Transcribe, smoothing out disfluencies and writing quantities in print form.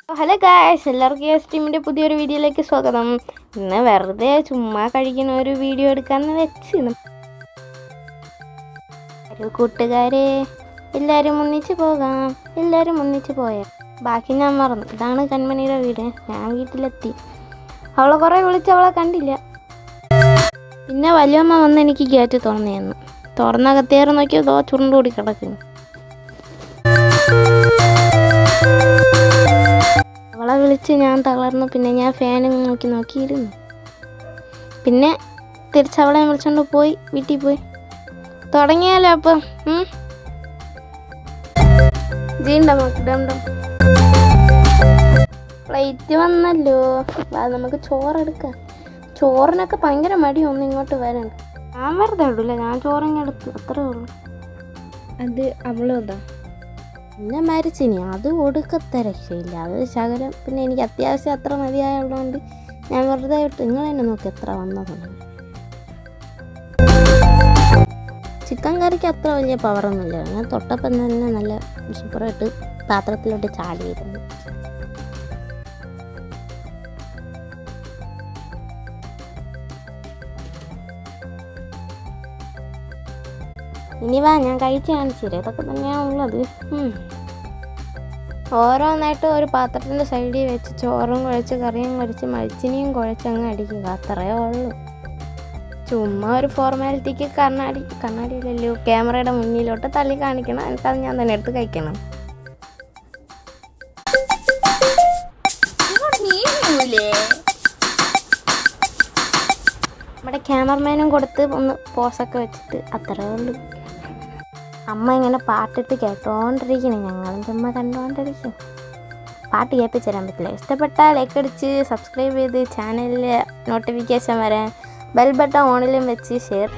Hello guys, എല്ലാവർക്കും S ടീമിൻ്റെ പുതിയൊരു വീഡിയോയിലേക്ക് സ്വാഗതം. ഇന്ന് വെറുതെ ചുമ്മാ കഴിക്കുന്ന ഒരു വീഡിയോ എടുക്കാമെന്ന് വെച്ച് ഒരു കൂട്ടുകാരെ എല്ലാവരും ഒന്നിച്ച് പോകാം. എല്ലാവരും ഒന്നിച്ച് പോയാൽ ബാക്കി ഞാൻ മറന്നു. ഇതാണ് കൺമണിയുടെ വീട്. ഞാൻ വീട്ടിലെത്തി. അവളെ കുറേ വിളിച്ച് അവളെ കണ്ടില്ല. പിന്നെ വലിയമ്മ വന്ന് എനിക്ക് ഗേറ്റ് തുറന്നു. തുറന്നകത്തേറെ നോക്കിയതോ ചുരുണ്ടുകൂടി കിടക്കുന്നു. അവളെ വിളിച്ച് ഞാൻ തളർന്നു. പിന്നെ ഞാൻ ഫാനും നോക്കിയിരുന്നു. പിന്നെ തിരിച്ചവളെ വിളിച്ചോണ്ട് പോയി വീട്ടിൽ പോയി. തുടങ്ങിയാലോ അപ്പം? പ്ലേറ്റ് വന്നല്ലോ. നമുക്ക് ചോറെടുക്കാം. ചോറിനൊക്കെ ഭയങ്കര മടിയൊന്നും ഇങ്ങോട്ട് വരാൻ. ഞാൻ വെറുതെ ഇടില്ല, ഞാൻ ചോറിങ്ങെടുത്തു, അത്രേ ഉള്ളൂ. അത് അവളോതാ പിന്നെ മരിച്ചിനി, അത് ഒടുക്കത്തെ രക്ഷയില്ല. അത് ശകലം. പിന്നെ എനിക്ക് അത്യാവശ്യം അത്ര മതിയായുള്ളതുകൊണ്ട് ഞാൻ വെറുതെ വിട്ടു. നിങ്ങൾ തന്നെ നോക്കി എത്ര വന്നതുണ്ട്. ചിക്കൻ കറിക്ക് അത്ര വലിയ പവറൊന്നുമില്ല. ഞാൻ തൊട്ടപ്പം തന്നെ നല്ല സൂപ്പറായിട്ട് പാത്രത്തിലോട്ട് ചാടിയിരുന്നു. ഇനി വാ, ഞാൻ കഴിച്ച് കാണിച്ചില്ല. ഇതൊക്കെ തന്നെയാണ് ഉള്ളത്. ഓരോന്നായിട്ട് ഒരു പാത്രത്തിൻ്റെ സൈഡിൽ വെച്ച് ചോറും കുഴച്ച് കറിയും കുഴച്ച് മരിച്ചിനിയും കുഴച്ചങ്ങ് അടിക്കുക. അത്രയേ ഉള്ളൂ. ചുമ്മാ ഒരു ഫോർമാലിറ്റിക്ക് കണ്ണാടിയിലല്ലോ ക്യാമറയുടെ മുന്നിലോട്ട് തള്ളി കാണിക്കണം. എനിക്കത് ഞാൻ തന്നെ എടുത്ത് കഴിക്കണം. നമ്മുടെ ക്യാമറമാനും കൊടുത്ത് ഒന്ന് പോസൊക്കെ വെച്ചിട്ട് അത്രേ ഉള്ളൂ. അമ്മ ഇങ്ങനെ പാട്ടിട്ട് കേട്ടോണ്ടിരിക്കണം. ഞങ്ങളും ചുമ്മാ കണ്ടുകൊണ്ടിരിക്കും. പാട്ട് കേൾപ്പിച്ച് തരാൻ പറ്റില്ല. ഇഷ്ടപ്പെട്ടാൽ ലൈക്ക് അടിച്ച് സബ്സ്ക്രൈബ് ചെയ്ത് ചാനലിൽ നോട്ടിഫിക്കേഷൻ വരാൻ ബെൽ ബട്ടൺ ഓണിലും വെച്ച് ഷെയർ